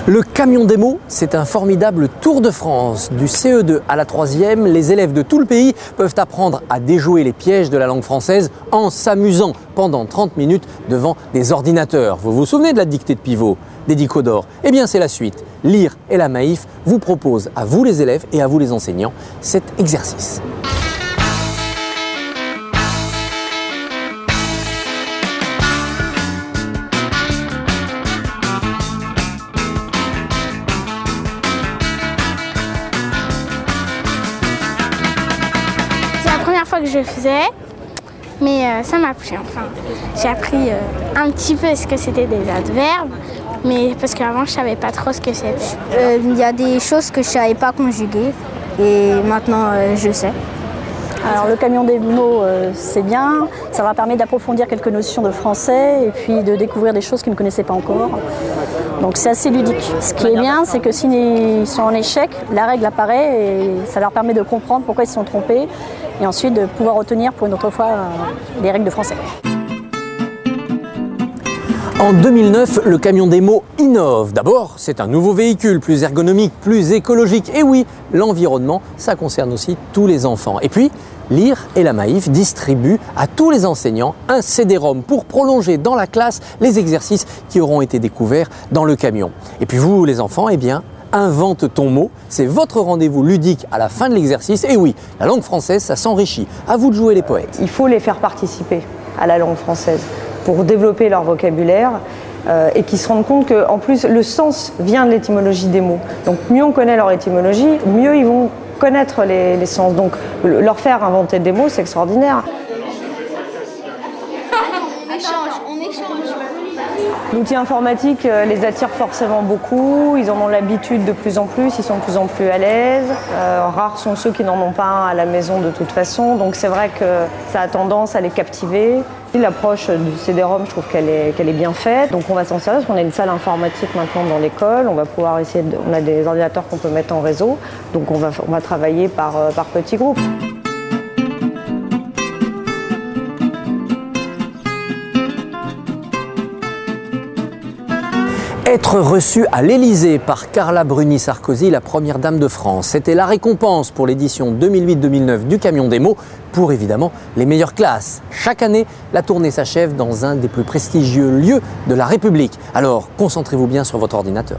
Le camion démo, c'est un formidable tour de France. Du CE2 à la 3e, les élèves de tout le pays peuvent apprendre à déjouer les pièges de la langue française en s'amusant pendant 30 minutes devant des ordinateurs. Vous vous souvenez de la dictée de pivot, des dicodores? Eh bien, c'est la suite. Lire et la Maïf vous proposent, à vous les élèves et à vous les enseignants, cet exercice. C'est la première fois que je le faisais, mais ça m'a plu. Enfin, j'ai appris un petit peu ce que c'était des adverbes, mais parce qu'avant je savais pas trop ce que c'était. Il y a des choses que je savais pas conjuguer et maintenant je sais. Alors le camion démo c'est bien, ça va permettre d'approfondir quelques notions de français et puis de découvrir des choses qu'ils ne connaissaient pas encore. Donc c'est assez ludique. Ce qui est bien, c'est que s'ils sont en échec, la règle apparaît et ça leur permet de comprendre pourquoi ils se sont trompés et ensuite de pouvoir retenir pour une autre fois les règles de français. En 2009, le camion démo innove. D'abord, c'est un nouveau véhicule, plus ergonomique, plus écologique. Et oui, l'environnement, ça concerne aussi tous les enfants. Et puis, Lire et la Maïf distribuent à tous les enseignants un CD-ROM pour prolonger dans la classe les exercices qui auront été découverts dans le camion. Et puis vous, les enfants, eh bien, invente ton mot. C'est votre rendez-vous ludique à la fin de l'exercice. Et oui, la langue française, ça s'enrichit. À vous de jouer les poètes. Il faut les faire participer à la langue française pour développer leur vocabulaire et qu'ils se rendent compte qu'en plus le sens vient de l'étymologie des mots. Donc mieux on connaît leur étymologie, mieux ils vont connaître les sens. Donc leur faire inventer des mots, c'est extraordinaire. On échange. L'outil informatique les attire forcément beaucoup, ils en ont l'habitude de plus en plus, ils sont de plus en plus à l'aise. Rares sont ceux qui n'en ont pas un à la maison de toute façon, donc c'est vrai que ça a tendance à les captiver. L'approche du CD-ROM, je trouve qu'elle est bien faite, donc on va s'en servir parce qu'on a une salle informatique maintenant dans l'école, on va pouvoir essayer on a des ordinateurs qu'on peut mettre en réseau, donc on va travailler par petits groupes. Être reçu à l'Élysée par Carla Bruni-Sarkozy, la première dame de France. C'était la récompense pour l'édition 2008-2009 du camion démo pour évidemment les meilleures classes. Chaque année, la tournée s'achève dans un des plus prestigieux lieux de la République. Alors, concentrez-vous bien sur votre ordinateur.